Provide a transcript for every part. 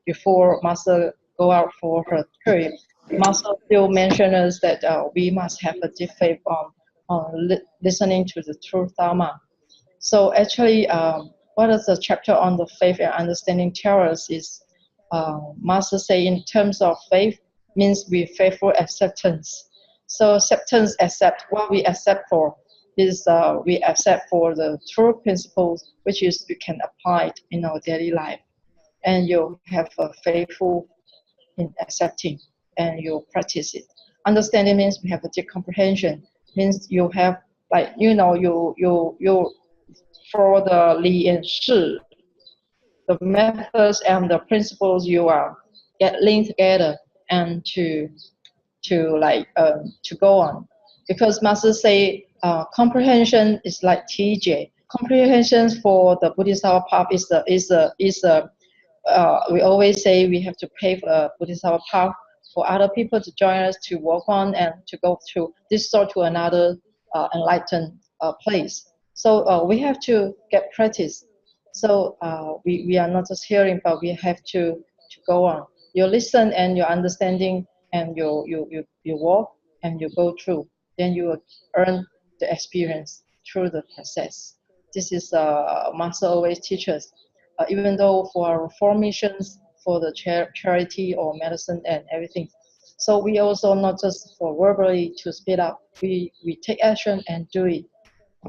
before Master go out for her trip, Master still mentioned us that we must have a deep faith on listening to the true Dharma. So actually, what is the chapter on the faith and understanding tell us is, Master say in terms of faith means we faithful acceptance. So acceptance, accept what we accept for is we accept for the true principles, which is we can apply it in our daily life, and you have a faithful in accepting, and you practice it. Understanding means we have a deep comprehension. Means you have you for the Li and Shi, the methods and the principles you are get linked together and to go on, because Master say comprehension is like TJ. Comprehension for the Bodhisattva path we always say we have to pave a Bodhisattva path for other people to join us to walk on and to go through this sort to another enlightened place. So we have to get practice. So we are not just hearing, but we have to go on. You listen and your understanding, and you walk and you go through. Then you earn the experience through the process. This is Master always teaches. Even though for our four missions, for the charity or medicine and everything. So we also not just for verbally to speed up. We take action and do it.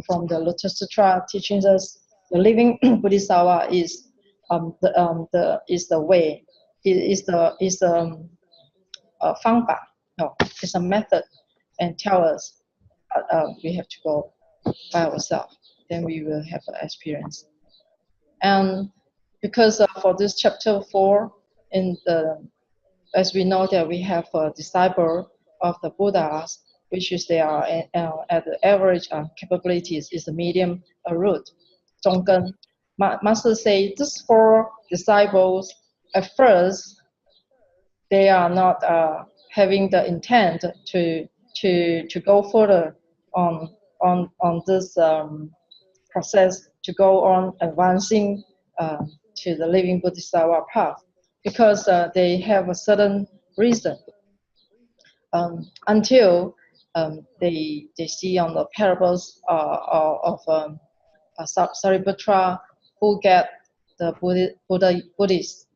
From the Lotus Sutra teaching us the living Bodhisattva is the way. It is the 方法. No, it's a method, and tell us we have to go by ourselves. Then we will have an experience. And because for this chapter 4, as we know that we have a disciple of the Buddhas, which is they are at the average capabilities is the medium root, Zhonggen. Master say these 4 disciples at first they are not having the intent to go further on this process, to go on advancing to the living Bodhisattva path, because they have a certain reason. Until they see on the parables of Sariputta, who get the Buddhists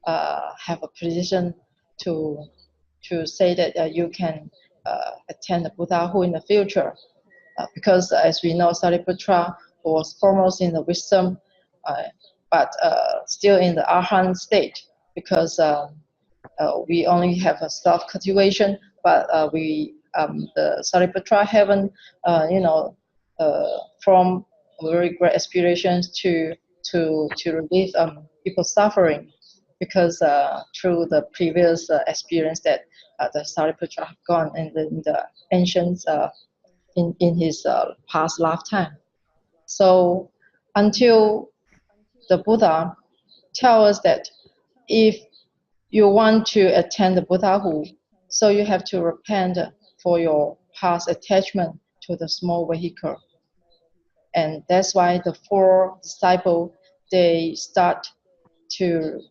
have a position to say that you can attend the Buddhahood in the future, because as we know, Sariputta was foremost in the wisdom, but still in the Arhat state, because we only have a self-cultivation, but the Sariputta haven't, from very great aspirations to relieve people's suffering, because through the previous experience that the Sariputta have gone in the ancient in his past lifetime. So until the Buddha tell us that if you want to attend the Buddhahood, so you have to repent for your past attachment to the small vehicle. And that's why the 4 disciples, they start to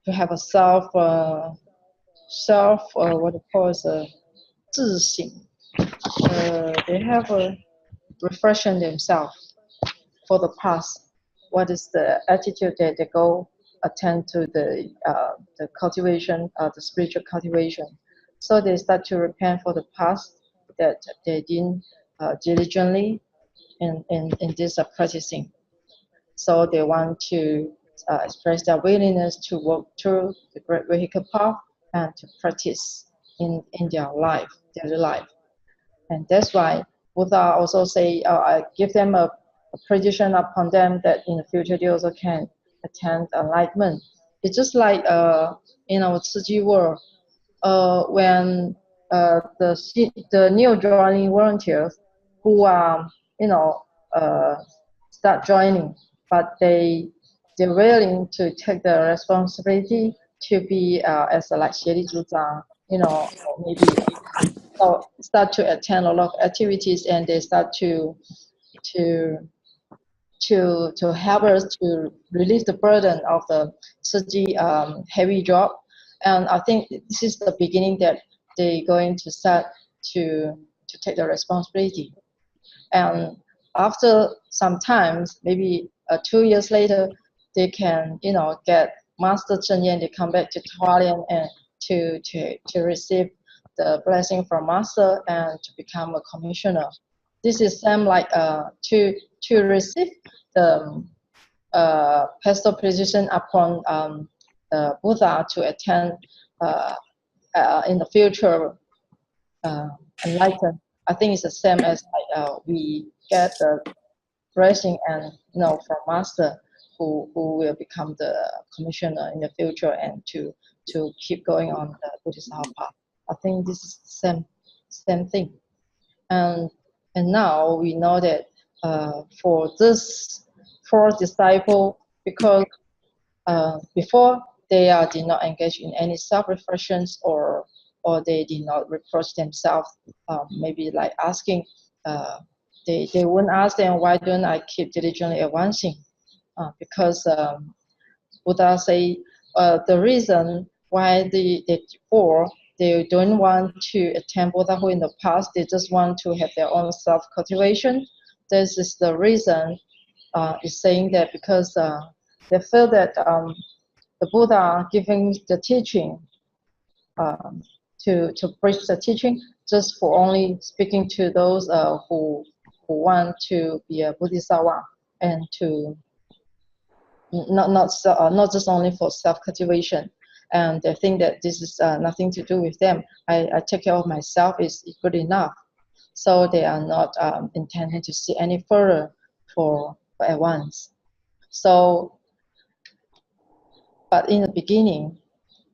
have a what it calls a 自省. They have a refreshing themselves for the past. What is the attitude that they go attend to the cultivation, the spiritual cultivation. So they start to repent for the past that they didn't diligently in this practicing. So they want to express their willingness to walk through the great vehicle path and to practice in their life, daily life. And that's why Buddha also say, I give them a prediction upon them that in the future they also can attend enlightenment. It's just like in our Tzu Chi world, when the new joining volunteers who are start joining, but they're willing to take the responsibility to be as a like Xie Zhuza, maybe so start to attend a lot of activities, and they start to to help us to relieve the burden of the Tzu Chi heavy job. And I think this is the beginning that they're going to start to take the responsibility. And after some time, maybe 2 years later, they can, get Master Cheng Yen to come back to Hualien and to receive the blessing from Master and to become a commissioner. This is same like to receive the pastoral position upon the Buddha to attend in the future enlightened. I think it's the same as we get the blessing and from Master who will become the commissioner in the future and to keep going on the Buddhist path. I think this is the same thing. And now we know that for this 4 disciples, because before they did not engage in any self-reflections or they did not reproach themselves, maybe like asking, they wouldn't ask them, why don't I keep diligently advancing? Because Buddha say the reason why the 4 they don't want to attain Buddhahood in the past, they just want to have their own self-cultivation. This is the reason is saying that because they feel that the Buddha giving the teaching to preach the teaching just for only speaking to those who want to be a Bodhisattva and to not just only for self-cultivation. And they think that this is nothing to do with them. I take care of myself is good enough. So they are not intending to see any further for advance. So, but in the beginning,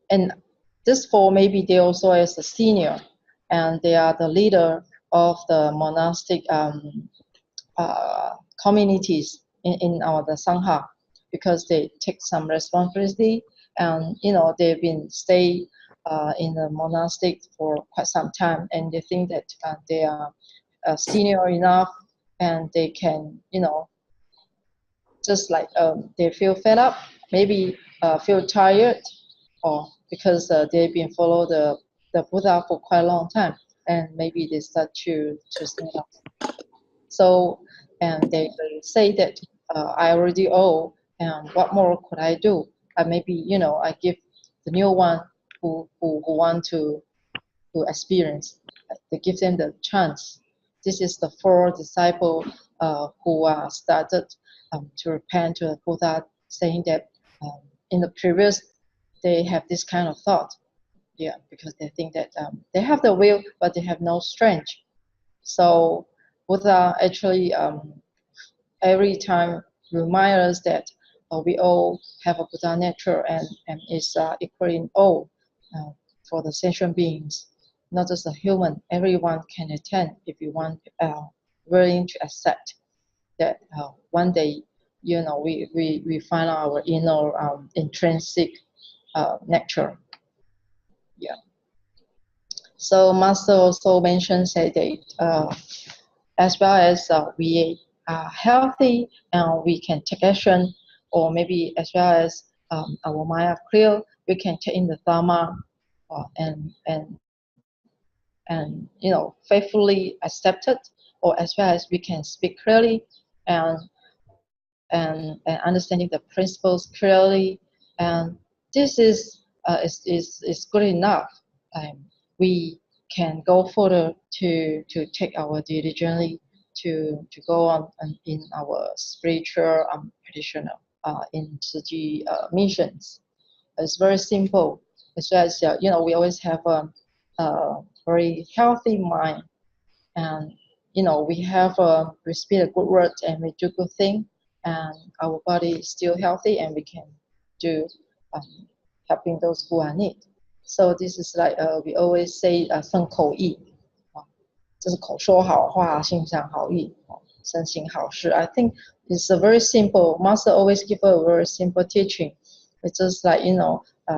and this 4 maybe they also as a senior, and they are the leader of the monastic communities in the Sangha, because they take some responsibility, and they've been stay in the monastic for quite some time, and they think that they are senior enough, and they can just like they feel fed up, maybe feel tired, or because they've been follow the Buddha for quite a long time, and maybe they start to stand up. So, and they say that I already owe, and what more could I do? Maybe I give the new one who want to experience. They give them the chance. This is the 4 disciples who started to repent to the Buddha, saying that in the previous they have this kind of thought, because they think that they have the will but they have no strength. So Buddha actually every time remind us that we all have a Buddha nature and is equal in all for the sentient beings, not just a human. Everyone can attend if you want, willing to accept that one day, we find our inner intrinsic nature. Yeah. So Master also mentioned that as well as we are healthy and we can take action, or maybe as well as our mind are clear, we can take in the Dharma and faithfully accept it, or as well as we can speak clearly and understanding the principles clearly, and this is good enough. We can go further to take our diligently to go on in our spiritual practitioner in Tzu Chi missions. It's very simple. As well as we always have a very healthy mind, and we have we speak a good word and we do good thing, and our body is still healthy, and we can do helping those who are need. So this is like we always say 身口意，就是口说好话，心想好意，身行好事。I think it's a very simple. Master always give a very simple teaching. It's just like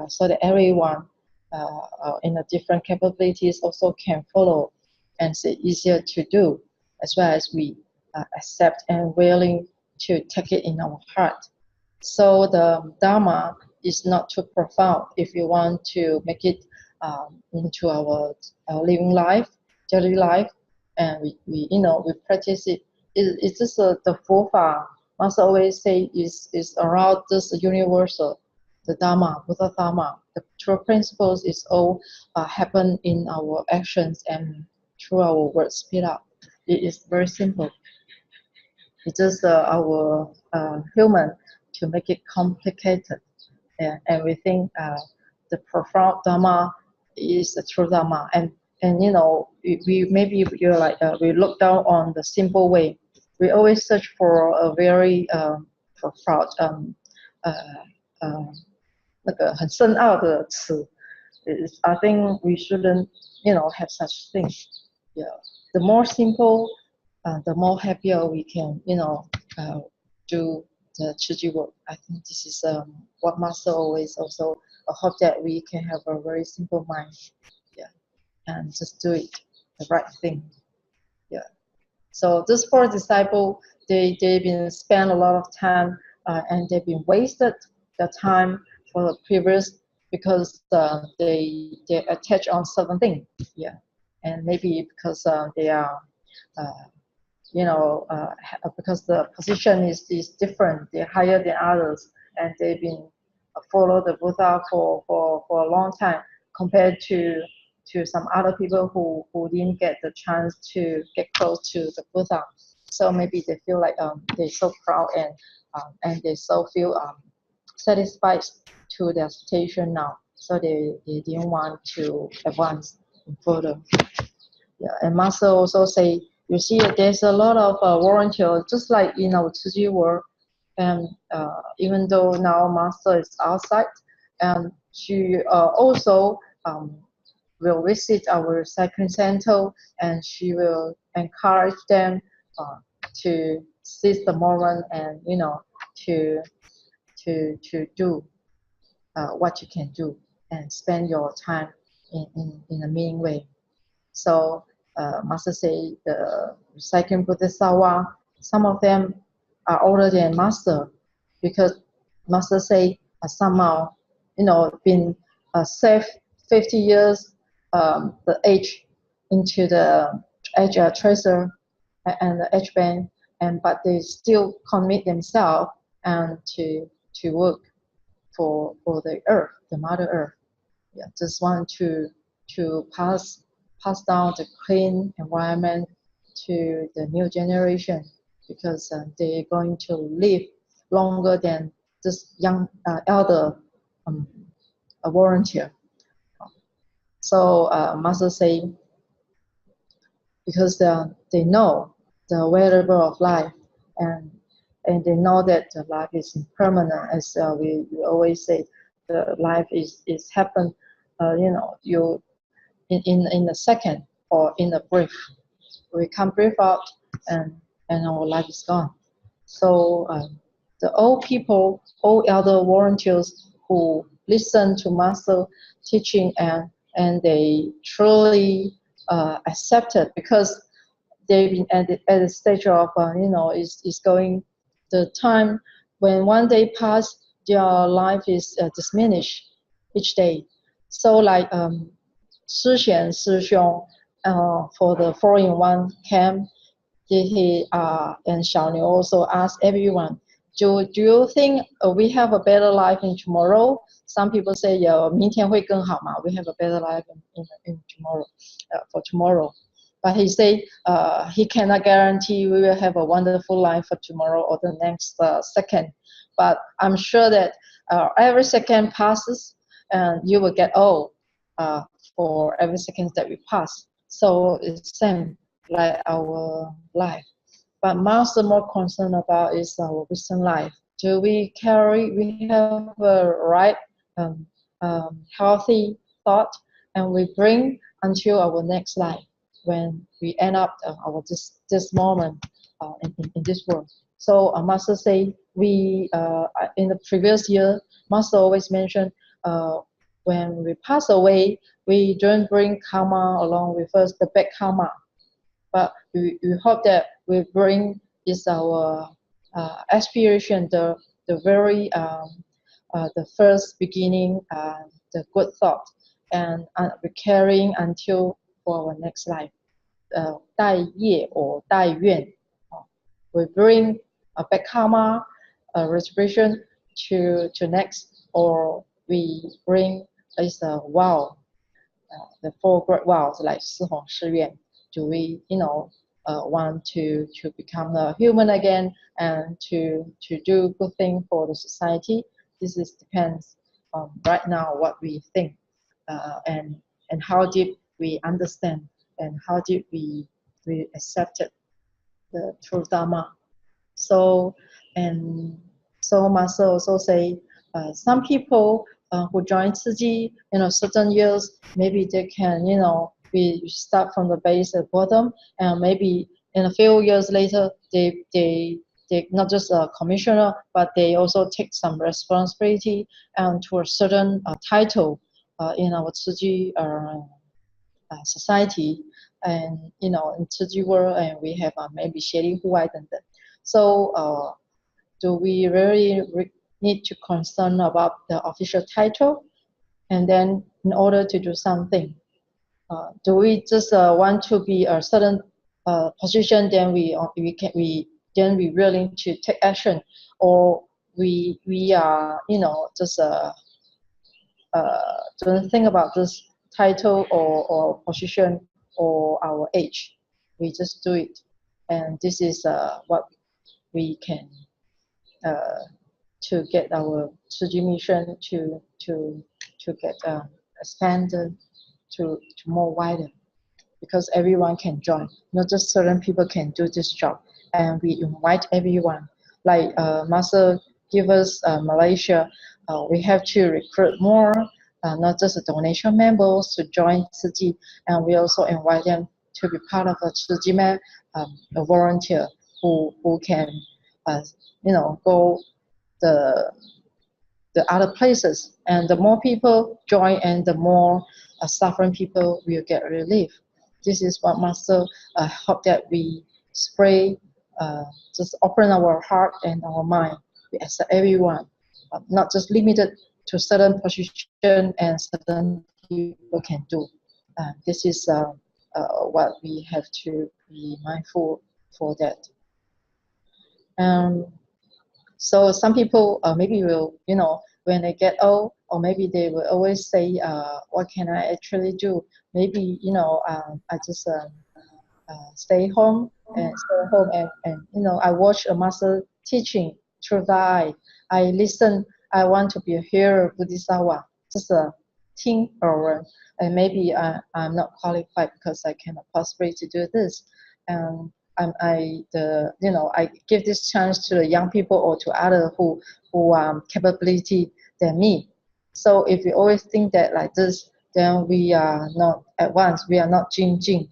so that everyone in the different capabilities also can follow, and it's easier to do, as well as we accept and willing to take it in our heart. So the Dharma is not too profound if you want to make it into our living life, daily life, and we we practice it. It's just the Fofa. Must always say is around this universal, the Dharma, Buddha Dharma. The true principles is all happen in our actions and through our words speed up. It is very simple. It's just our human to make it complicated. And we think the profound Dharma is the true Dharma. And we maybe you're like we look down on the simple way. We always search for a very profound 那个很深奥的词。I think we shouldn't have such things. Yeah, the more simple, the more happier we can do the Tzu Chi work. I think this is what Master always also hope that we can have a very simple mind, yeah, and just do it the right thing, yeah. So these 4 disciples, they've been spent a lot of time and they've been wasted the time for the previous because they attach on certain things, yeah, and maybe because they are. Because the position is different, they're higher than others, and they've been follow the Buddha for a long time compared to some other people who didn't get the chance to get close to the Buddha. So maybe they feel like they're so proud and they so feel satisfied to their station now. So they didn't want to advance further. Yeah, and Master also say, you see, there's a lot of volunteers, just like in our Tzu Chi world. And even though now Master is outside, and she also will visit our cycling center, and she will encourage them to seize the moment and to do what you can do and spend your time in a meaning way. So Master say the second Bodhisattva, some of them are older than Master, because Master say somehow been saved 50 years the age into the age tracer and the age band, but they still commit themselves and to work for the earth, the Mother Earth. Yeah, just want to pass down the clean environment to the new generation, because they're going to live longer than this young elder volunteer. So Master say, because they know the variable of life, and they know that the life is impermanent, as we always say, the life is happen, you in a second or in a breath. We can't breathe out, and our life is gone. So the old people, old elder volunteers who listen to Master teaching and they truly accept it, because they've been at the stage of is going the time when one day pass, their life is diminished each day. So like Shi Xian Shishong for the 4-in-1 camp, he and Xiao Niu also asked everyone, do you think we have a better life in tomorrow? Some people say, yeah, 明天会更好嘛, we have a better life in tomorrow, for tomorrow. But he say he cannot guarantee we will have a wonderful life for tomorrow or the next second. But I'm sure that every second passes, and you will get old for every second that we pass. So it's same like our life. But Master more concerned about is our wisdom life. Do we have a right healthy thought, and we bring until our next life when we end up our this moment in this world. So Master say we in the previous year, Master always mentioned when we pass away, we don't bring karma along with us, the bad karma, but we hope that we bring is our aspiration, the very the first beginning, the good thought, and carrying until for our next life. 待业 or 待愿, we bring a back karma, a retribution to next, or we bring is a vow, the four great vows like 四弘誓愿. Do we, want to become a human again and to do good thing for the society? This is depends on right now what we think, and how deep we understand and how deep we accepted the true Dharma. So, and so Master also say, some people who join Tzu Chi, certain years, maybe they can, we start from the base at bottom, and maybe in a few years later, they not just a commissioner, but they also take some responsibility and to a certain title in our Tzu Chi society, and in Tzu Chi world, and we have maybe 协力户外等等. So do we really need to concern about the official title? And then in order to do something, do we just want to be a certain position, then we willing to take action, or we are just don't think about this title or position or our age. We just do it, and this is what we can to get our Tzu Chi mission to get expanded to more wider, because everyone can join. Not just certain people can do this job, and we invite everyone. Like Master give us Malaysia, we have to recruit more, not just the donation members to join Tzu Chi, and we also invite them to be part of a Tzu Chi a volunteer who can go the other places, and the more people join, and the more suffering people will get relief. This is what Master hope that we spray, just open our heart and our mind. We accept everyone, not just limited to certain position and certain people can do. This is what we have to be mindful for that. So some people maybe will, when they get old, or maybe they will always say, what can I actually do? Maybe, I just stay home and I watch a master teaching through the eye. I listen. I want to be a hero, Bodhisattva. Just think or and maybe I'm not qualified because I cannot possibly to do this. I give this chance to the young people or to others who capability than me. So if we always think that like this, then we are not advanced. We are not Jing. Jing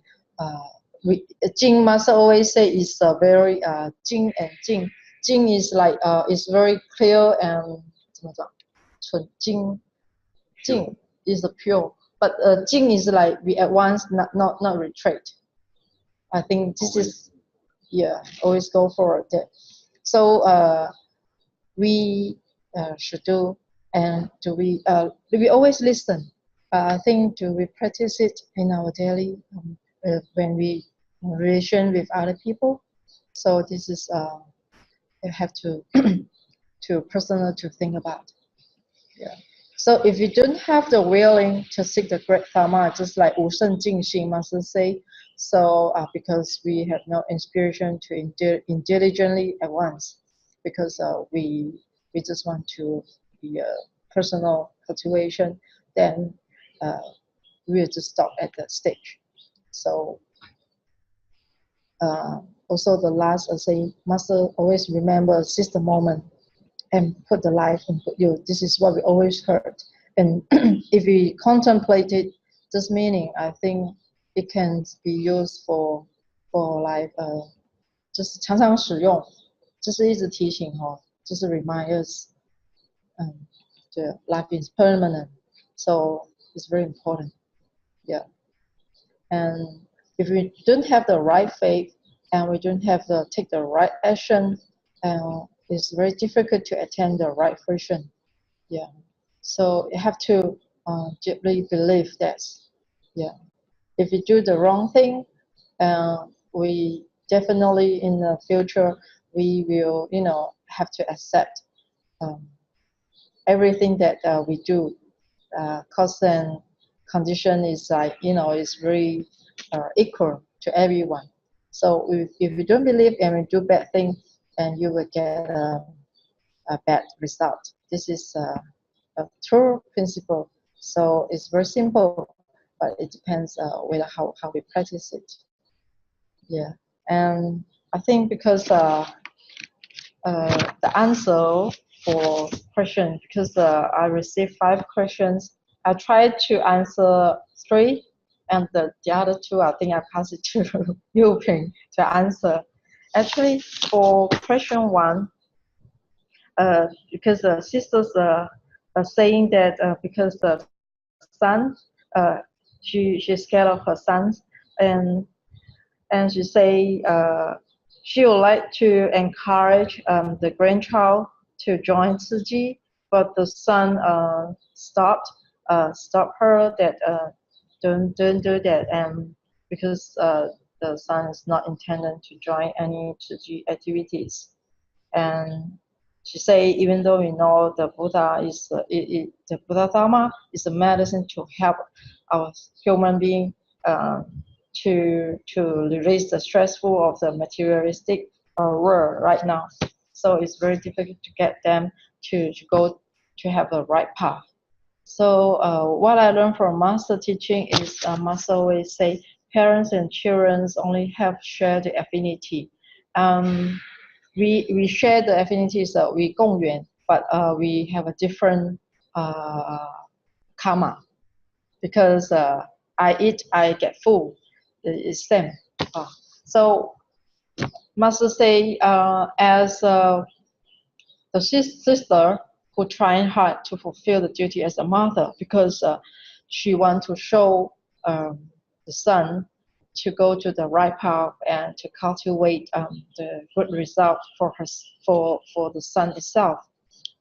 master always say is very Jing and Jing. Jing is like is very clear and 怎么讲？纯Jing is the pure, but Jing is like we advance, not retreat. I think this is always go forward. So we should do, and do we always listen? I think do we practice it in our daily when we in relation with other people? So this is you have to to personal to think about. Yeah. So if you don't have the willing to seek the great Dharma, just like Wu Sheng Jing Xing Master say, so because we have no inspiration to diligently advance, because we just want to be a personal cultivation, then we'll just stop at that stage. So also the last, I say, Master always remember seize the moment and put the life into you. This is what we always heard. And if we contemplated this meaning, I think it can be used for like 就是常常使用，就是一直提醒就是 remind us, the life is permanent, so it's very important. Yeah. And if we don't have the right faith and we don't have take the right action, it's very difficult to attain the right version. Yeah. So you have to deeply believe that. Yeah. If you do the wrong thing, we definitely in the future we will, have to accept um, everything that we do. Cause and condition is like, is very equal to everyone. So if you don't believe and you do bad thing, and you will get a bad result. This is a true principle. So it's very simple, but it depends whether how we practice it. Yeah, and I think because the answer for question, because I received 5 questions, I tried to answer 3, and the other 2, I think I passed it to Yu Ping to answer. Actually, for question 1, because the sisters are saying that because the son, she's scared of her sons, and she say she would like to encourage the grandchild to join Tzu Chi, but the son stopped her that don't do that, and because the son is not intended to join any Tzu Chi activities. And she say, even though we know the Buddha is the Buddha Dharma is a medicine to help our human being to release the stressful of the materialistic world right now. So it's very difficult to get them to go to have the right path. So what I learned from Master teaching is Master always say parents and children only have shared affinity. We share the affinities that we 共缘, but we have a different karma, because I eat, I get full. It's same. So Master say, as the sister who trying hard to fulfill the duty as a mother, because she want to show the son to go to the right path and to cultivate the good result for her, for the son itself.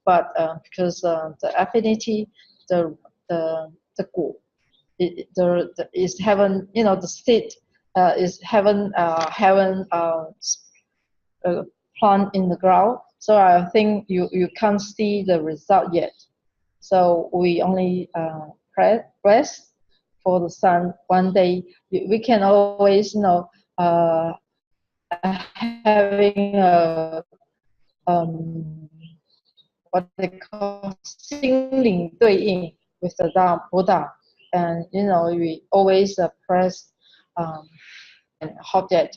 But because the affinity, the gu, is heaven, the state is heaven, plant in the ground. So I think you can't see the result yet. So we only press for the sun. One day we can always, having a what they call 心灵对应 with the Buddha, and we always press and hope that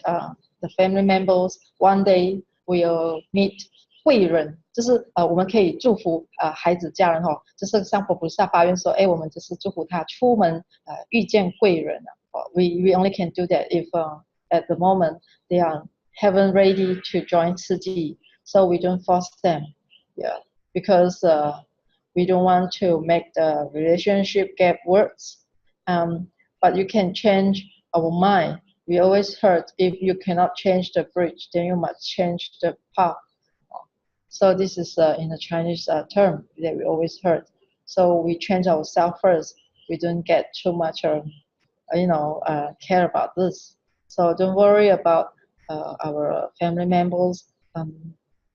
the family members one day will meet 贵人，就是我们可以祝福孩子家人哈，就是像佛菩萨发愿说，哎，我们就是祝福他出门遇见贵人啊。We only can do that if at the moment they are haven't ready to join Tzu Chi, so we don't force them. Yeah, because we don't want to make the relationship get worse. But you can change our mind. We always heard, if you cannot change the bridge, then you must change the path. So this is in the Chinese term that we always heard. So we change ourselves first. We don't get too much, care about this. So don't worry about our family members,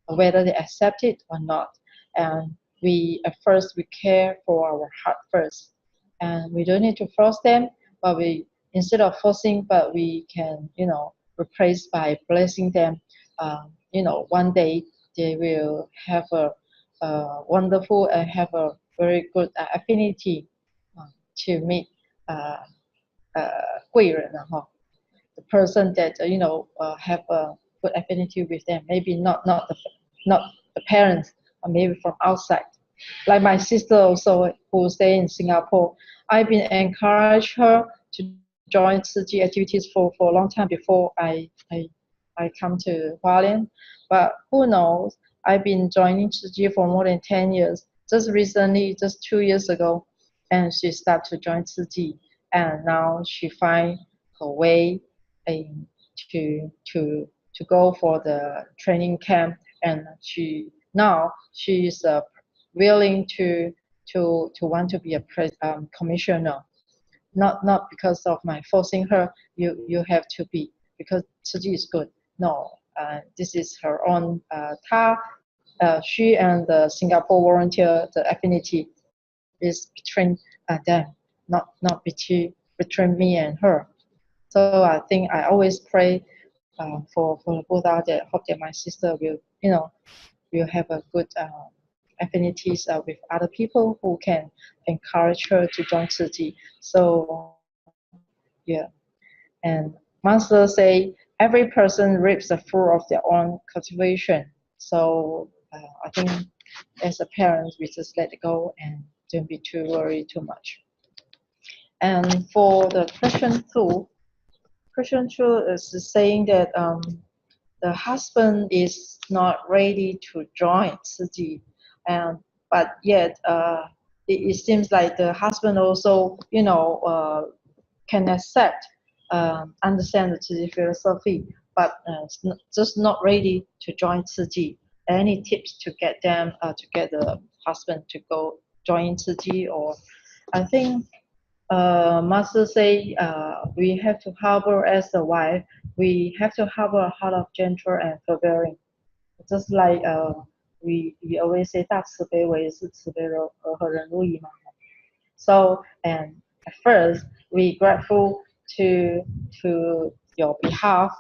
whether they accept it or not. And we at first we care for our heart first, and we don't need to force them. But we, instead of forcing, but we can replace by blessing them. One day they will have a wonderful and have a very good affinity to meet 贵人, the person that have a good affinity with them. Maybe not the parents, or maybe from outside. Like my sister also, who stay in Singapore, I've been encouraged her to join Tzu Chi activities for a long time before I come to Hualien. But who knows? I've been joining Tzu Chi for more than 10 years. Just recently, just 2 years ago, and she started to join Tzu Chi, and now she find her way to go for the training camp and she is willing to want to be a commissioner. Not because of my forcing her. You have to be because Tzu Chi is good. No, this is her own. She and the Singapore volunteer, the affinity is between them, not between me and her. So I think I always pray for the Buddha that hope that my sister will have a good affinities with other people who can encourage her to join Tzu Chi. So yeah, and Master say every person reaps the fruit of their own cultivation. So I think as a parent, we just let it go and don't be too worried too much. And for the Christian two is saying that the husband is not ready to join Tzu Chi, but yet it seems like the husband also, can accept, understand the Tzu Chi philosophy, but just not ready to join Tzu Chi. Any tips to get them, to get the husband to go join Tzu Chi? Or I think Master say we have to harbor as a wife. We have to harbor a heart of gentle and forbearing. Just like we always say 大慈悲为是慈悲和人如意嘛. So and at first we grateful to your behalf,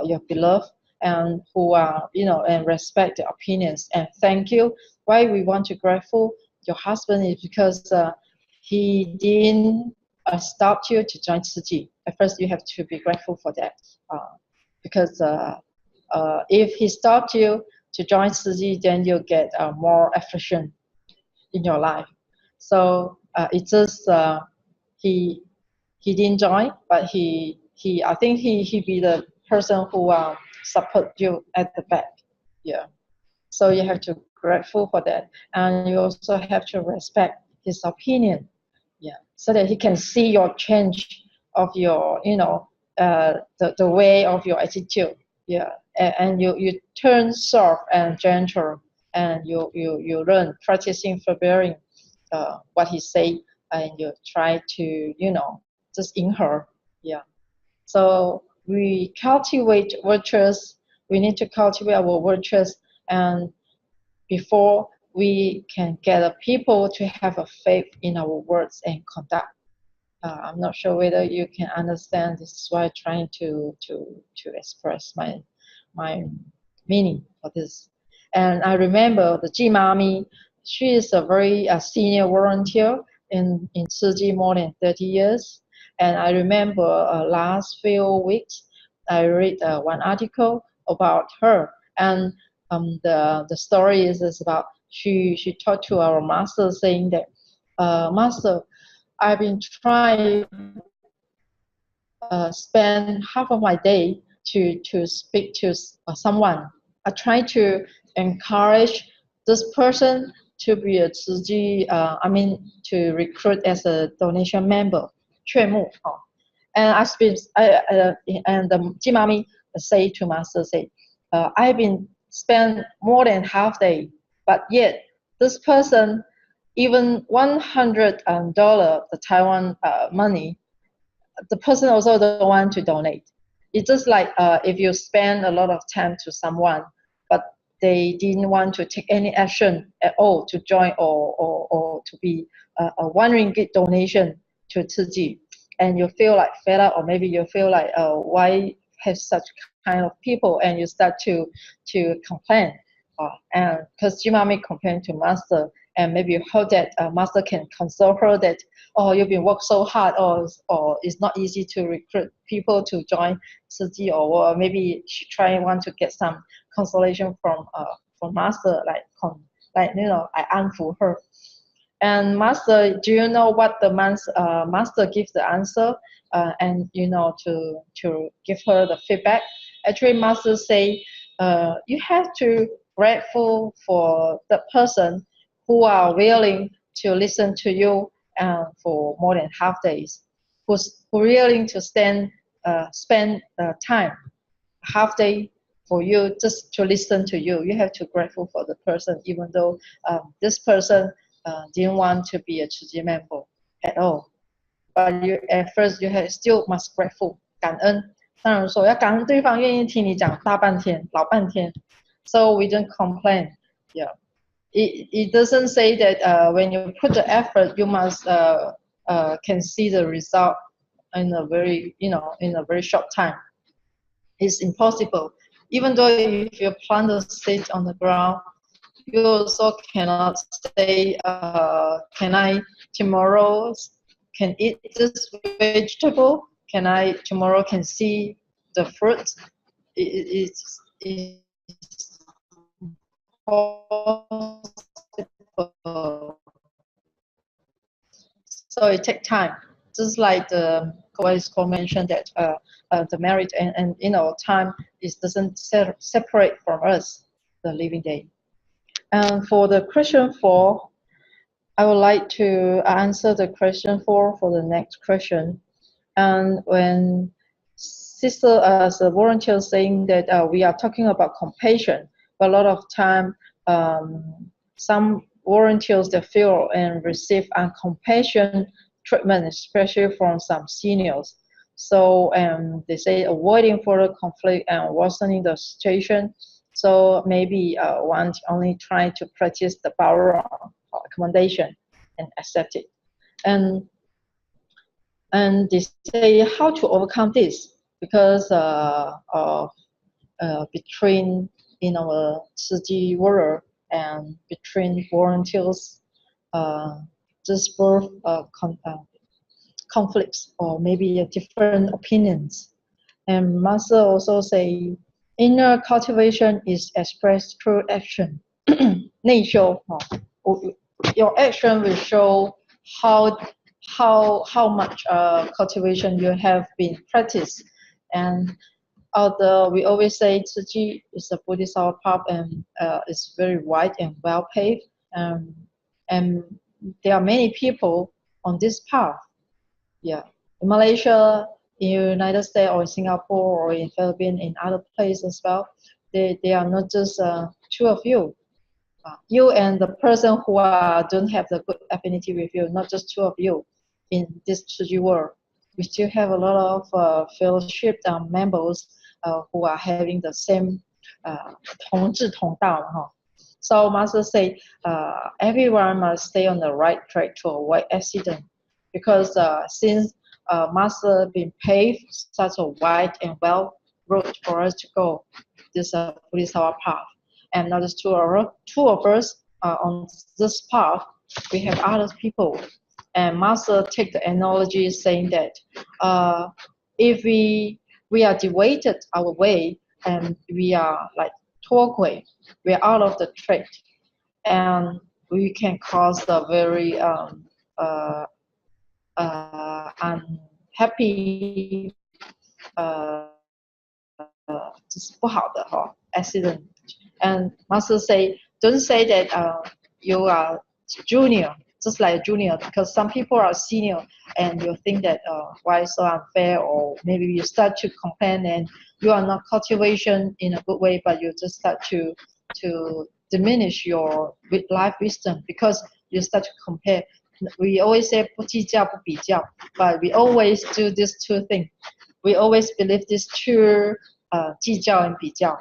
your beloved, and who are and respect the opinions and thank you. Why we want to grateful your husband is because he didn't stop you to join Tzu Chi. At first you have to be grateful for that, because if he stopped you to join Tzu Chi, then you'll get more affliction in your life. So it's just he didn't join, but he I think he be the person who support you at the back. Yeah. So you have to be grateful for that, and you also have to respect his opinion. Yeah. So that he can see your change of your the way of your attitude. Yeah. And you turn soft and gentle, and you learn practicing forbearing what he say, and you try to just in her. Yeah. So we cultivate virtues. We need to cultivate our virtues, and before we can get people to have a faith in our words and conduct. I'm not sure whether you can understand. This is why I'm trying to express my meaning for this. And I remember the Ji Mami. She is a very senior volunteer in Tzu Chi more than 30 years. And I remember last few weeks I read one article about her, and the story is about she talked to our master saying that, Master, I've been trying spend half of my day to speak to someone. I try to encourage this person to be a Tzu Chi, to recruit as a donation member. 劝募, and and the Ji Mami say to Master, I've been spent more than half day, but yet this person, even $100 the Taiwan money, the person also don't want to donate. It's just like if you spend a lot of time to someone, but they didn't want to take any action at all to join or to be a $1 donation to Tzu Chi, and you feel like fed up, or maybe you feel like why have such kind of people, and you start to complain, and because Ji Mami complained to Master, and maybe you hope that Master can console her that, oh, you've been worked so hard, or it's not easy to recruit people to join Tzu Chi, or maybe she want to get some consolation from Master, I 安抚 her. And Master, do you know what the Master gives the answer, and to give her the feedback? Actually, Master say you have to grateful for the person who are willing to listen to you for more than half days, who's willing to spend time, half day, for you just to listen to you. You have to grateful for the person, even though this person didn't want to be a Tzu Chi member at all. But you at first you have still must grateful 感恩。当然说要感恩对方愿意听你讲大半天、老半天。So we don't complain. Yeah. It doesn't say that when you put the effort, you must can see the result in a very in a very short time. It's impossible. Even though if you plant the seed on the ground, you also cannot say, can I tomorrow can eat this vegetable? Can I tomorrow can see the fruit? It's possible. So it takes time. Just like the co mentioned that the merit and time doesn't separate from us, the living day. And for the question 4, I would like to answer the question 4 for the next question. And when sister as a volunteer saying that we are talking about compassion, but a lot of time some volunteers that feel and receive uncompassionate treatment, especially from some seniors. So they say avoiding further conflict and worsening the situation. So maybe one only try to practice the power of accommodation and accept it. And they say how to overcome this, because between in our Tzu Chi world and between volunteers, just birth conflicts or maybe different opinions. And Master also say inner cultivation is expressed through action. 内修, your action will show how much cultivation you have been practiced. And although we always say Tzu Chi is a Buddhist path and it's very wide and well paved, and there are many people on this path. Yeah, in Malaysia, in United States, or in Singapore, or in Philippines, in other places as well, they are not just two of you. You and the person who don't have the good affinity with you, not just two of you in this Tzu Chi world. We still have a lot of fellowship members who are having the same 同志同道. So Master say everyone must stay on the right track to avoid accident, because since Master been paved such a wide and well road for us to go this Buddhist path. And not just two of us on this path, we have other people. And Master take the analogy saying that if we are deviated our way and we are like walkway, we are out of the track, and we can cause a very unhappy 就是不好的accident. And Master say, don't say that you are junior, just like junior, because some people are senior and you think that why so unfair, or maybe you start to complain and you are not cultivation in a good way, but you just start to diminish your life wisdom because you start to compare. We always say 不计较不比较, but we always do these two things. We always believe these two 计较 and 比较.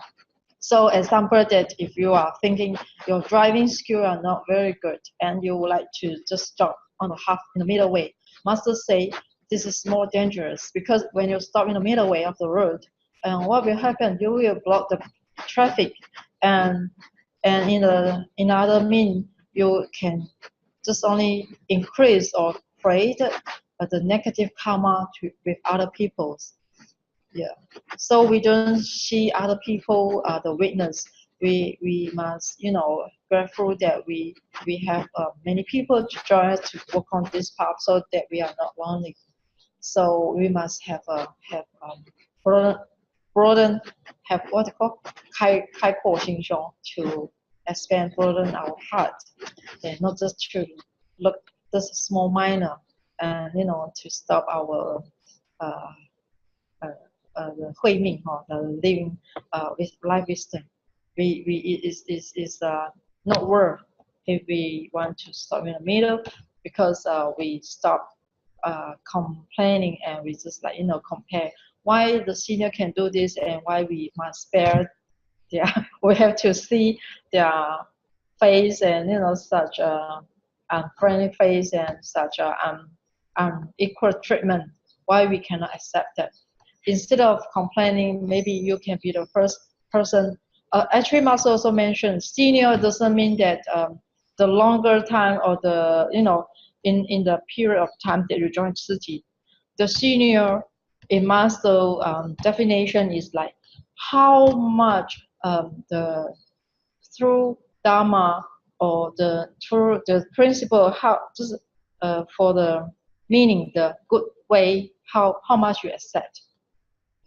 So example that if you are thinking your driving skill are not very good and you would like to just stop on the half in the middle way, Master say this is more dangerous, because when you stop in the middle way of the road, what will happen? You will block the traffic, and in other mean you can just only increase or create the negative karma with other people. Yeah, so we don't see other people the witness. We must grateful that we have many people to join us to work on this path, so that we are not lonely. So we must have broaden have what called 开阔心胸 to expand, broaden our heart, and not just to look this small minor and to stop our the 慧命 the living with life wisdom. It is not worth if we want to stop in the middle, because we stop complaining and we just compare why the senior can do this and why we must spare. Yeah, we have to see their face and such unfriendly face and such unequal treatment. Why we cannot accept that? Instead of complaining, maybe you can be the first person. Actually, Master also mentioned senior doesn't mean that the longer time or the in the period of time that you join Tzu Chi. The senior in Master definition is like how much the through Dharma or through the principle, how just for the meaning, the good way, how much you accept.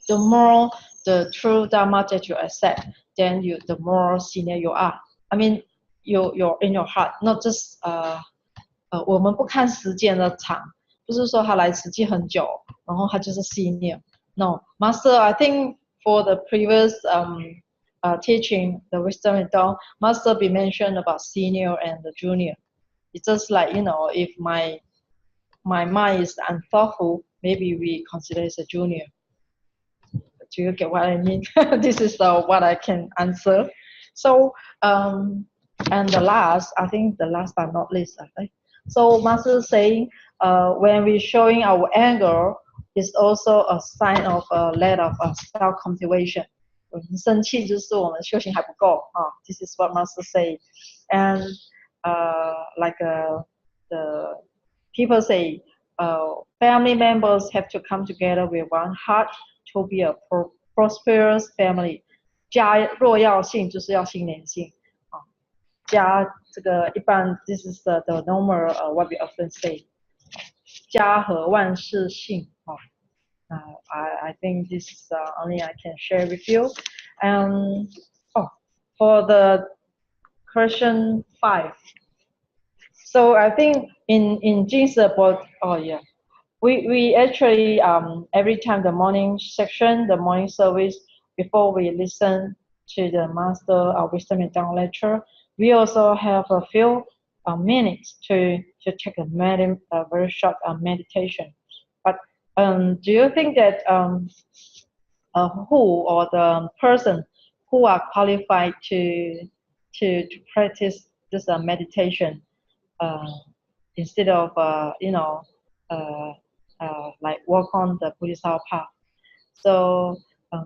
The more the true Dharma that you accept, then the more senior you are. I mean, you're in your heart, not just 我们不看时间的长，不是说他来慈济很久，然后他就是 senior。No, Master, I think for the previous teaching, the wisdom and dawn, Master be mentioned about senior and the junior. It's just like if my mind is unthoughtful, maybe we consider it a junior. Do you get what I mean? This is what I can answer. So and I think the last but not least, I think. So Master is saying, when we're showing our anger, is also a sign of a lack of self-cultivation. 我们生气就是我们修行还不够啊。This is what Master say, and like the people say, family members have to come together with one heart to be a prosperous family. 家若要信，就是要心连心啊。家这个一般 ，this is the normal what we often say. 家和万事兴啊。I think this is only I can share with you. For the question 5. So I think in Jing's book, we actually every time the morning section, the morning service, before we listen to the Master Wisdom and Dawn lecture, we also have a few minutes to take a very short meditation. But do you think that who or the person who are qualified to practice this meditation instead of like work on the Buddhist path? So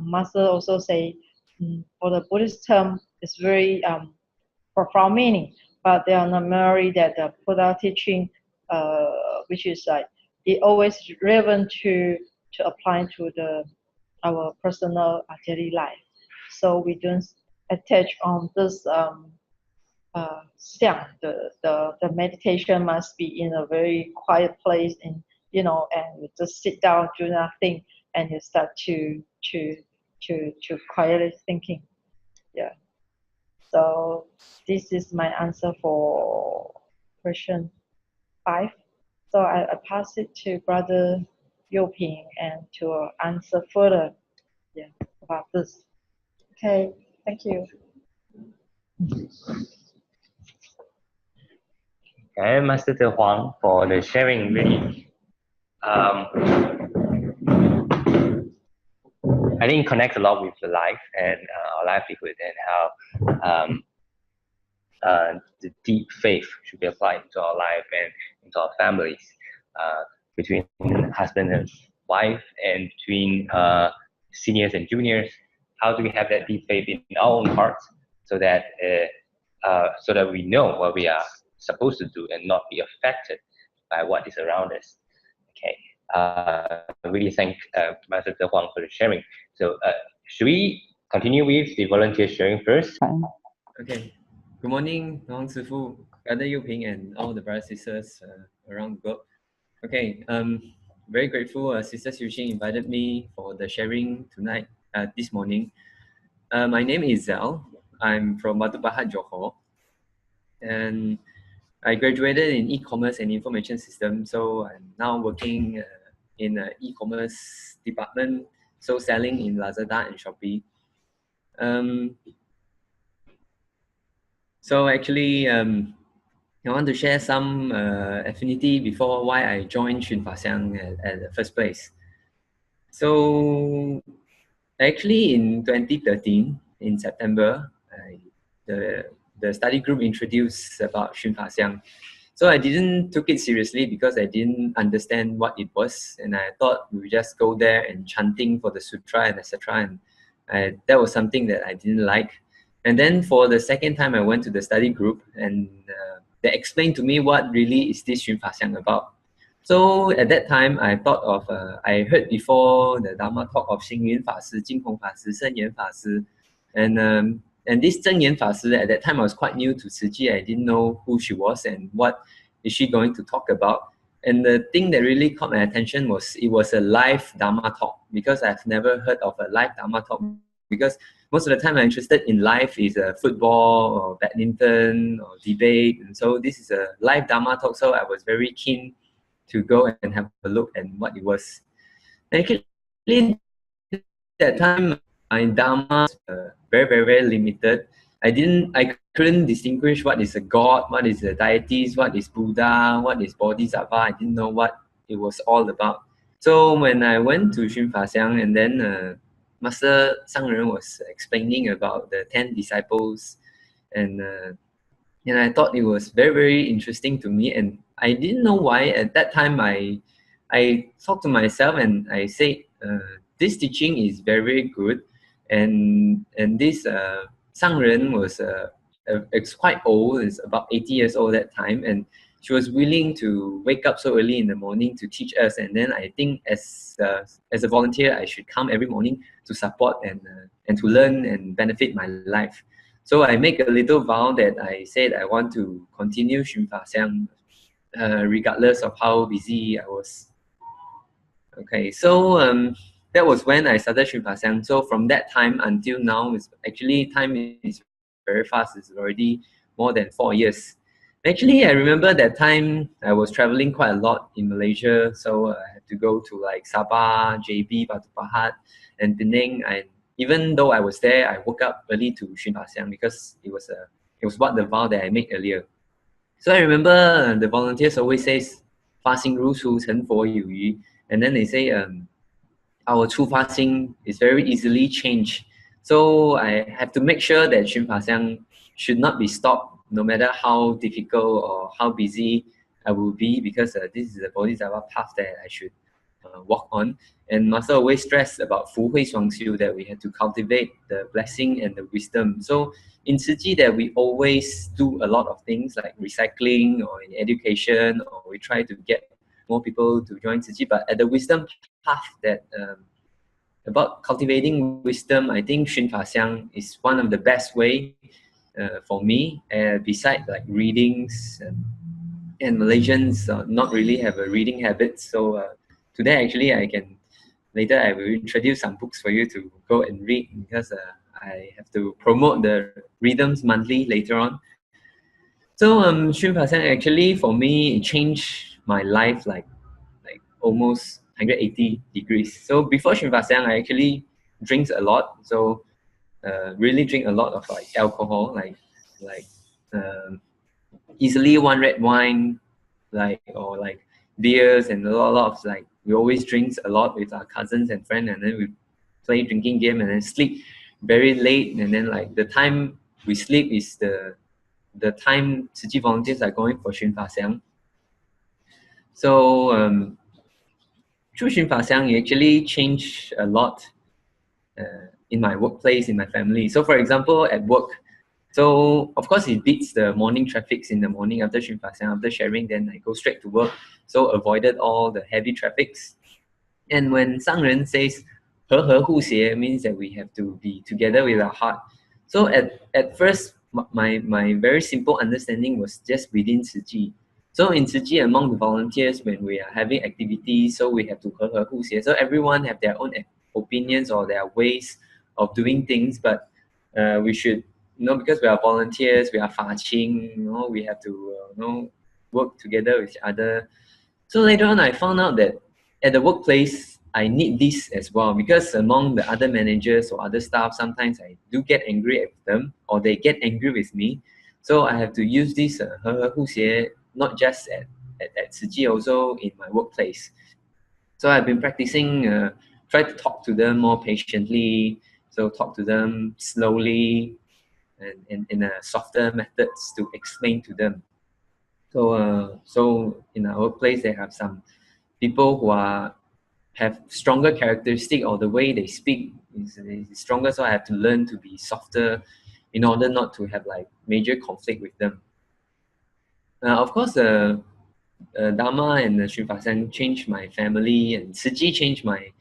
Master also say for the Buddhist term, it's very profound meaning, but they are not merely that the Buddha teaching, which is like it always relevant to apply to our personal daily life. So we don't attach on this the meditation must be in a very quiet place and and you just sit down, do nothing, and you start to quietly thinking. Yeah. So this is my answer for question 5. So I pass it to Brother Yoping and to answer further about this. Okay, thank you. Okay, Master Tzu Huang for the sharing really. I think connect a lot with the life and our livelihood and how the deep faith should be applied into our life and into our families, between husband and wife and between seniors and juniors. How do we have that deep faith in our own hearts so that we know what we are supposed to do and not be affected by what is around us? Okay, I really thank Master Tzu Huang for the sharing. So should we continue with the volunteer sharing first? Okay. Good morning, Long Sifu, Brother Yuping, and all the brothers and sisters around the globe. Okay, very grateful Sister Xu invited me for the sharing tonight, this morning. My name is Zal. I'm from Batu Pahat, Johor. And I graduated in e-commerce and information system, so I'm now working in the e-commerce department so selling in Lazada and Shopee. So actually, I want to share some affinity before why I joined Xun Fa Xiang at the first place. So actually in 2013, in September, the study group introduced about Xun Fa Xiang. So I didn't took it seriously because I didn't understand what it was, and I thought we would just go there and chanting for the sutra and etc. And that was something that I didn't like. And then for the second time, I went to the study group, and they explained to me what really is this Xun Fa Xiang about. So at that time, I thought of, I heard before the Dharma talk of Cheng Yen Fa Si, Jing Shen Yen Fa Si, and this Cheng Yen Fa Si, at that time I was quite new to Tzu Chi. I didn't know who she was and what is she going to talk about. And the thing that really caught my attention was it was a live Dharma talk, because I've never heard of a live Dharma talk, because most of the time I'm interested in life is football or badminton or debate. And so this is a live Dharma talk, so I was very keen to go and have a look at what it was. Actually, that time my Dharma was very limited. I couldn't distinguish what is a god, what is a deities, what is Buddha, what is Bodhisattva. I didn't know what it was all about. So when I went to Xun Fa Xiang, and then Master Sangren was explaining about the 10 disciples, and I thought it was very interesting to me, and I didn't know why. At that time, I talked to myself and I said, this teaching is very good, and this Sangren was it's quite old. It's about 80 years old at that time, and she was willing to wake up so early in the morning to teach us. And then I think as a volunteer, I should come every morning to support and to learn and benefit my life. So I make a little vow that I said I want to continue Xun Fa Xiang regardless of how busy I was. Okay, so that was when I started Xun Fa Xiang. So from that time until now, is actually time is very fast. It's already more than 4 years. Actually, I remember that time I was traveling quite a lot in Malaysia. So I had to go to like Sabah, JB, Batu Pahat, and Penang. Even though I was there, I woke up early to Xun Fa Xiang because it was what the vow that I made earlier. So I remember the volunteers always says, 发心如初，成佛有余. And then they say, our 出发心 is very easily changed. So I have to make sure that Xun Fa Xiang should not be stopped, no matter how difficult or how busy I will be, because this is the Bodhisattva path that I should walk on. And Master always stressed about 福慧双修, that we have to cultivate the blessing and the wisdom. So in Tzu Chi, that we always do a lot of things like recycling or in education, or we try to get more people to join Tzu Chi. But at the wisdom path, that about cultivating wisdom, I think Xun Fa Xiang is one of the best way for me. Besides like readings, and Malaysians not really have a reading habit. So today actually later I will introduce some books for you to go and read, because I have to promote the Rhythms Monthly later on. So Xun Fa Xiang actually for me it changed my life like almost 180 degrees. So before Xun Fa Xiang, I actually drinks a lot. So really drink a lot of like alcohol, like easily one red wine, or like beers, and a lot of like we always drinks a lot with our cousins and friends, and then we play drinking game and then sleep very late, and then like the time we sleep is the time Tzu Chi volunteers are going for Xun Fa Xiang. So through Xun Fa Xiang, it actually changed a lot in my workplace, in my family. So for example, at work, so of course it beats the morning traffics in the morning after Xun Fa Xiang, after sharing, then I go straight to work. So avoided all the heavy traffics. And when Sangren says 和和互协 means that we have to be together with our heart. So at first, my very simple understanding was just within Tzu Chi. So in Tzu Chi, among the volunteers, when we are having activities, so we have to 和和互协. So everyone have their own opinions or their ways of doing things, but we should, because we are volunteers, we are fa qing, we have to work together with each other. So later on, I found out that at the workplace, I need this as well, because among the other managers or other staff, sometimes I do get angry at them or they get angry with me. So I have to use this 和和互协 not just at Tzu Chi, also in my workplace. So I've been practicing, try to talk to them more patiently, so talk to them slowly and in a softer methods to explain to them. So in our workplace, they have some people who have stronger characteristic, or the way they speak is stronger. So I have to learn to be softer in order not to have like major conflict with them. Of course, Dharma and Srivasan changed my family, and Tzu Chi changed my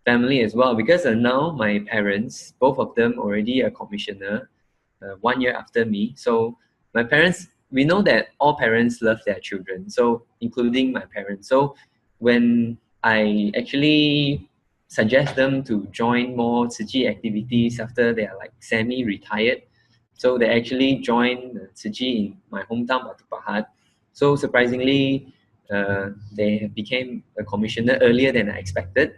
family as well, because now my parents, both of them already a commissioner, 1 year after me. So my parents, we know that all parents love their children, so including my parents. So when I actually suggest them to join more Tzu Chi activities after they are like semi-retired, so they actually joined Tzu Chi in my hometown, Batu Pahat. So surprisingly, they became a commissioner earlier than I expected.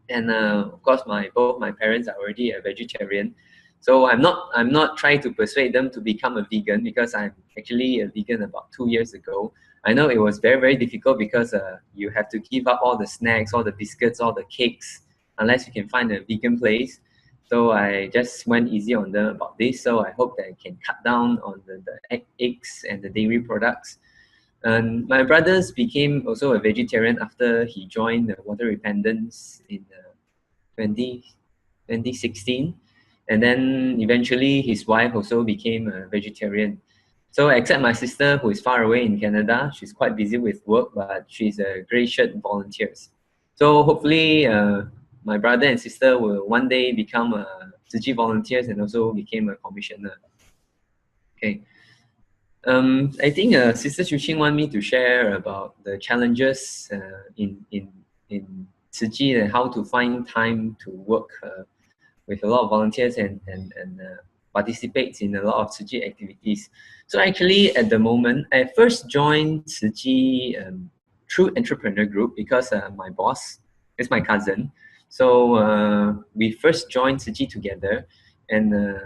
And of course, both my parents are already a vegetarian, so I'm not trying to persuade them to become a vegan, because I'm actually a vegan about 2 years ago. I know it was very difficult, because you have to give up all the snacks, all the biscuits, all the cakes, unless you can find a vegan place. So I just went easy on them about this. So I hope that I can cut down on the eggs and the dairy products. And my brothers became also a vegetarian after he joined the water repentance in 2016. And then eventually his wife also became a vegetarian. So except my sister, who is far away in Canada, she's quite busy with work, but she's a grey shirt volunteers. So hopefully my brother and sister will one day become Tzu Chi volunteers and also became a commissioner. Okay. I think Sister Xuqing want me to share about the challenges in Tzu Chi and how to find time to work with a lot of volunteers and participates in a lot of Tzu Chi activities. So actually, at the moment, I first joined Tzu Chi through entrepreneur group, because my boss is my cousin. So we first joined Tzu Chi together, and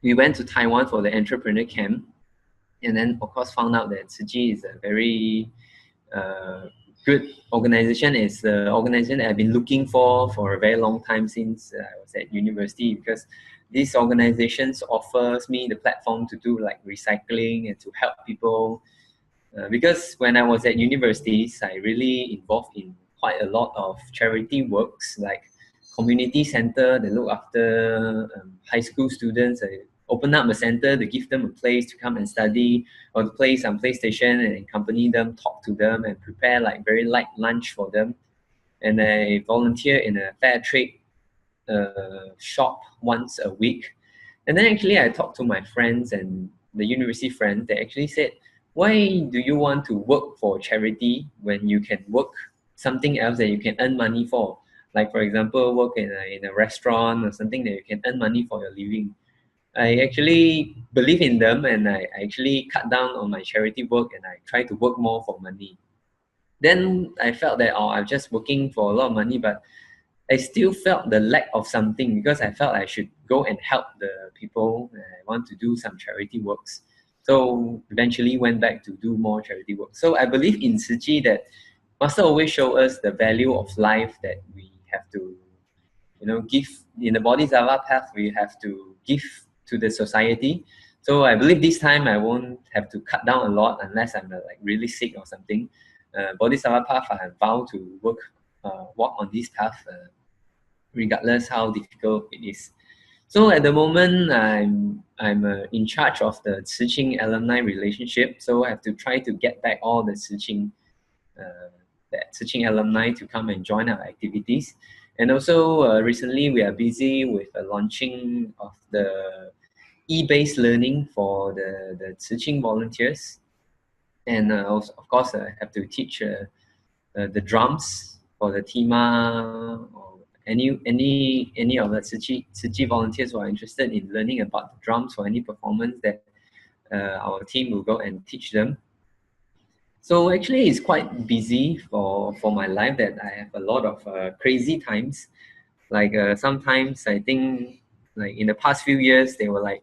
we went to Taiwan for the entrepreneur camp. And then, of course, found out that Tzu Chi is a very good organization. It's the organization that I've been looking for a very long time, since I was at university, because these organizations offers me the platform to do like recycling and to help people. Because when I was at universities, I really involved in quite a lot of charity works, like community center that look after high school students. Open up a center to give them a place to come and study, or to play some PlayStation and accompany them, talk to them, and prepare like very light lunch for them. And I volunteer in a fair trade shop once a week. And then actually I talked to my friends and the university friends. They actually said, why do you want to work for charity when you can work something else that you can earn money for? Like for example, work in a restaurant or something that you can earn money for your living. I actually believe in them, and I actually cut down on my charity work, and I try to work more for money. Then I felt that I'm just working for a lot of money, but I still felt the lack of something, because I felt I should go and help the people. And I want to do some charity works. So eventually went back to do more charity work. So I believe in Tzu Chi that Master always show us the value of life, that we have to, give in the Bodhisattva path. We have to give to the society. So I believe this time I won't have to cut down a lot unless I'm like really sick or something. Bodhisattva path, I have vowed to walk on this path regardless how difficult it is. So at the moment, I'm in charge of the Tzu Chi alumni relationship. So I have to try to get back all the Tzu Chi alumni to come and join our activities. And also recently we are busy with the launching of the e-based learning for the Tzu Chi volunteers. And also, of course, I have to teach the drums for the Tima, or any of the Tzu Chi volunteers who are interested in learning about the drums for any performance, that our team will go and teach them. So actually, it's quite busy for my life that I have a lot of crazy times. Like sometimes I think like in the past few years there were like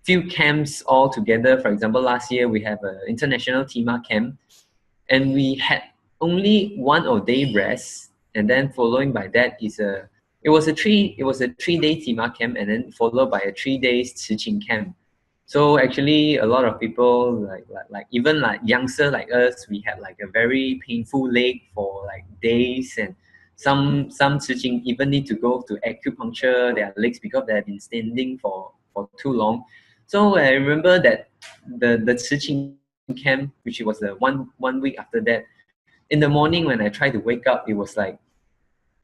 few camps all together. For example, last year we have an international Tima camp, and we had only 1 day rest, and then following by that is a 3-day Tima camp, and then followed by a 3 days Chiqing camp. So actually, a lot of people like even like youngster like us, we had like a very painful leg for like days, and some Chiqing even need to go to acupuncture their legs because they have been standing for too long. So I remember that the Chiqing camp, which was the one week after that, in the morning when I tried to wake up, it was like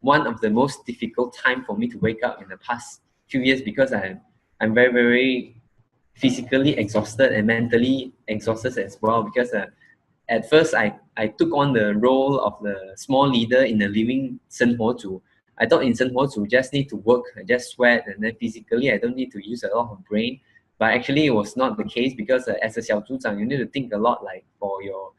one of the most difficult time for me to wake up in the past few years, because I'm very physically exhausted and mentally exhausted as well, because at first I took on the role of the small leader in the living 生活组. I thought in 生活组 just need to work, I just sweat, and then physically I don't need to use a lot of brain. But actually it was not the case, because as a 小组长 you need to think a lot, like for your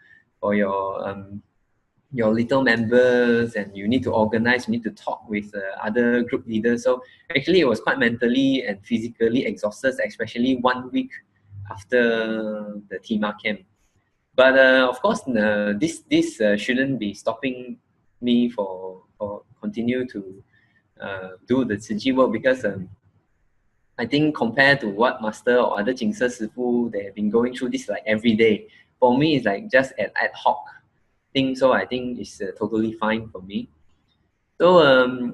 little members, and you need to organize, you need to talk with other group leaders. So actually it was quite mentally and physically exhausted, especially 1 week after the Tima camp. But of course this shouldn't be stopping me for continue to do the Tzu Chi work, because I think compared to what master or other Jing Sifu they have been going through this like every day, for me it's like just an ad hoc thing. So I think it's totally fine for me. So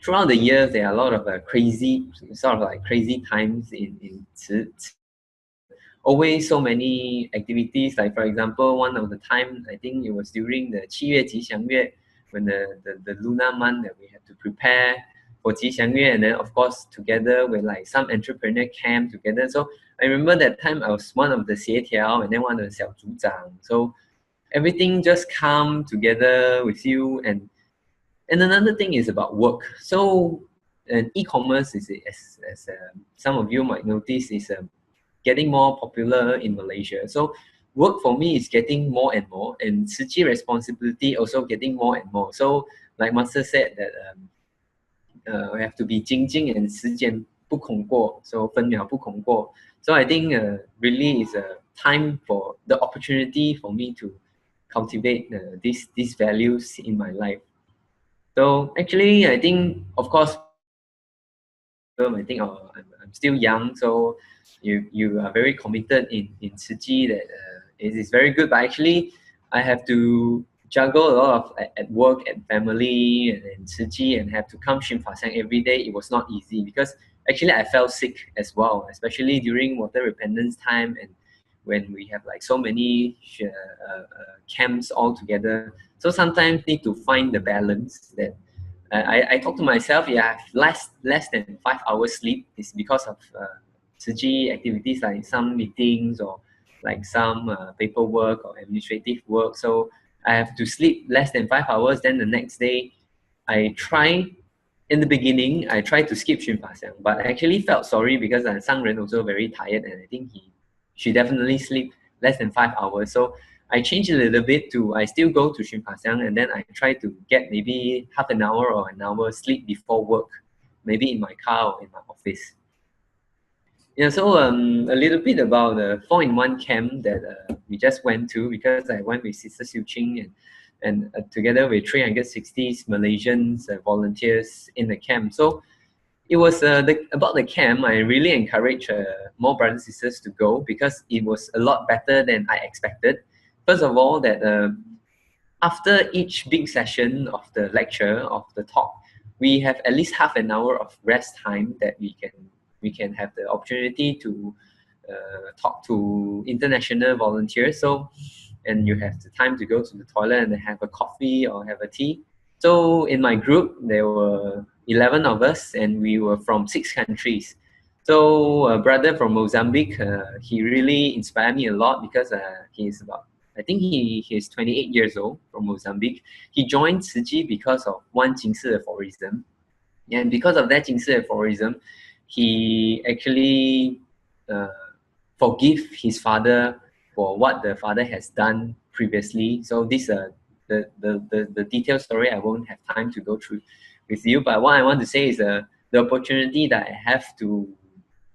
throughout the years there are a lot of crazy times in always so many activities. Like for example, one of the time I think it was during the 7月吉祥月, when the lunar month that we had to prepare for 吉祥月, and then of course together with like some entrepreneur camp together. So I remember that time I was one of the 协调 and then one of the 小组长. So everything just come together with you. And another thing is about work. So and e-commerce is, as some of you might notice, is getting more popular in Malaysia. So work for me is getting more and more, and Tzu Chi responsibility also getting more and more. So like Master said that we have to be Jing and 时间不空过, so 分秒不空过. So I think really is a time for the opportunity for me to cultivate these values in my life. So actually I think, of course, I think I'm still young, so you are very committed in Tzu Chi, that it is very good. But actually, I have to juggle a lot of at work and family and Tzu Chi, and have to come Xun Fa Xiang every day. It was not easy, because actually I felt sick as well, especially during water repentance time, and when we have like so many camps all together. So sometimes need to find the balance that. I talk to myself, yeah, less than 5 hours sleep is because of Tzu Chi activities, like some meetings or like some paperwork or administrative work. So I have to sleep less than 5 hours. Then the next day, in the beginning, I tried to skip Xun Fa Xiang, but I actually felt sorry, because Sang Ren also very tired, and I think she definitely sleep less than 5 hours. So I changed a little bit to, I still go to Xun Fa Xiang, and then I try to get maybe half an hour or an hour sleep before work, maybe in my car or in my office. Yeah, so a little bit about the 4-in-1 camp that we just went to, because I went with Sister Siu Ching and together with 360 Malaysians volunteers in the camp. So it was about the camp. I really encourage more brothers and sisters to go, because it was a lot better than I expected. First of all, that after each big session of the lecture, of the talk, we have at least half an hour of rest time that we can have the opportunity to talk to international volunteers. So, and you have the time to go to the toilet and have a coffee or have a tea. So in my group, there were 11 of us, and we were from 6 countries. So a brother from Mozambique, he really inspired me a lot, because he is about, I think he is 28 years old, from Mozambique. He joined Tzu Chi because of one Jing aphorism. And because of that Jing aphorism, he actually forgive his father for what the father has done previously. So this the detailed story I won't have time to go through with you. But what I want to say is the opportunity that I have to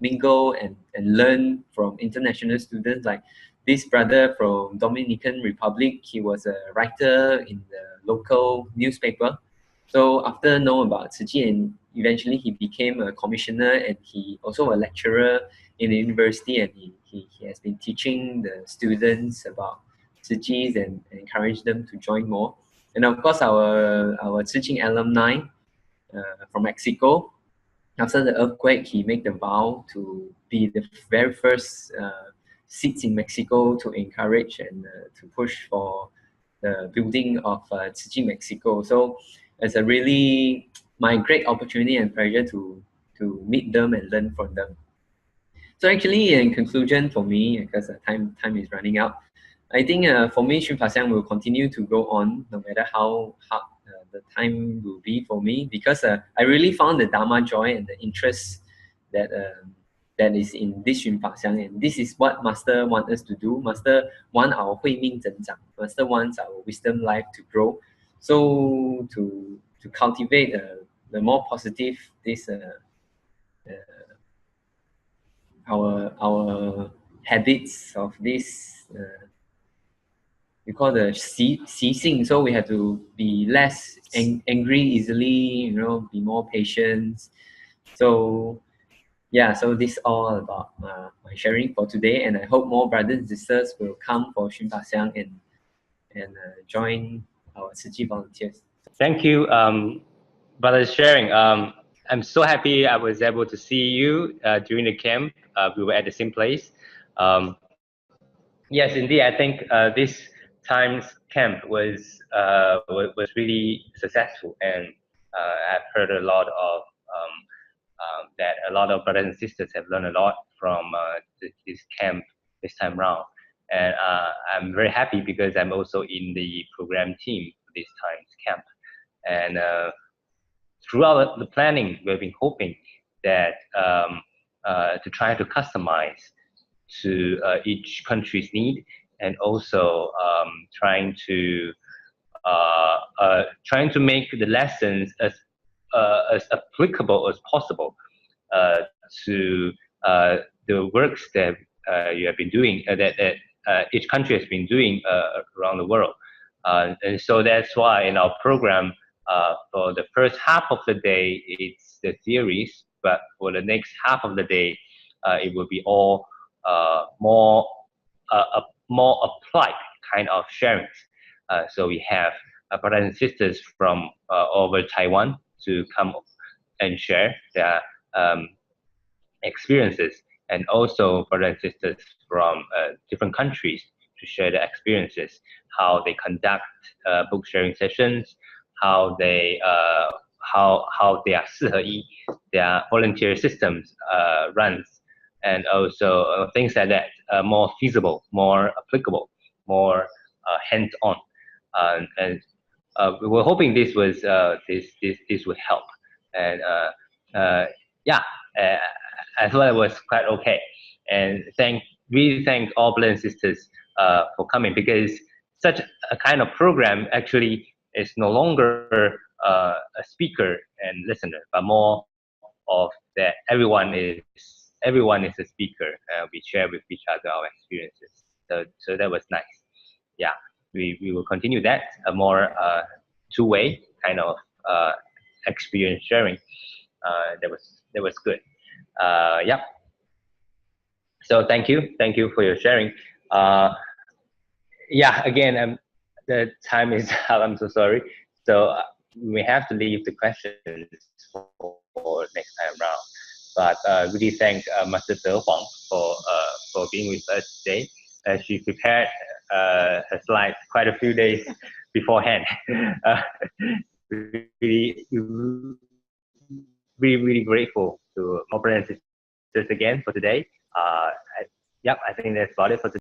mingle and learn from international students, like this brother from Dominican Republic. He was a writer in the local newspaper. So after knowing about Tzu Chi, and eventually he became a commissioner, and he also a lecturer in the university, and he has been teaching the students about Tzu Chi and encourage them to join more. And of course, our Tzu Chi alumni from Mexico, after the earthquake, he made the vow to be the very first seats in Mexico to encourage and to push for the building of Tzu Chi Mexico. So it's a really my great opportunity and pleasure to meet them and learn from them. So actually, in conclusion, for me, because time is running out, I think for me, Xun Fa Xiang will continue to go on no matter how hard the time will be for me, because I really found the Dharma joy and the interest that that is in this Xun Fa Xiang, and this is what Master wants us to do. Master wants our Hui Ming Zhen Zhang. Master wants our wisdom life to grow. So to cultivate the more positive this our habits of this we call the xixing. So we have to be less angry easily, be more patient. So yeah, so this all about my sharing for today, and I hope more brothers and sisters will come for Xun Fa Xiang and join our Tzu Chi volunteers. Thank you, brother sharing. I'm so happy I was able to see you during the camp. We were at the same place. Yes, indeed. I think this time's camp was really successful, and I've heard a lot of that a lot of brothers and sisters have learned a lot from this camp this time round. And I'm very happy because I'm also in the program team for this time's camp. And throughout the planning, we've been hoping that to try to customize to each country's need, and also trying to make the lessons as applicable as possible to the works that you have been doing, that each country has been doing around the world. And so that's why in our program, for the first half of the day, it's the theories, but for the next half of the day, it will be all more applied kind of sharing. So we have brothers and sisters from over Taiwan to come and share their experiences, and also brothers and sisters from different countries to share their experiences, how they conduct book sharing sessions, how they how their 四合一, their volunteer systems runs, and also things like that, more feasible, more applicable, more hands-on, and we were hoping this was this would help, and yeah, I thought it was quite okay, and really thank all brothers and sisters for coming, because such a kind of program actually is no longer a speaker and listener, but more of that everyone is a speaker. We share with each other our experiences. So that was nice. Yeah, we will continue that, a more two-way kind of experience sharing. That was good. Yeah. So thank you for your sharing. Yeah, again, the time is up. I'm so sorry. So we have to leave the questions for next time round. But really thank Master Tze Huang for being with us today. She prepared her slides quite a few days beforehand. Really grateful to all brothers and sisters again for today. Yep, I think that's about it for today.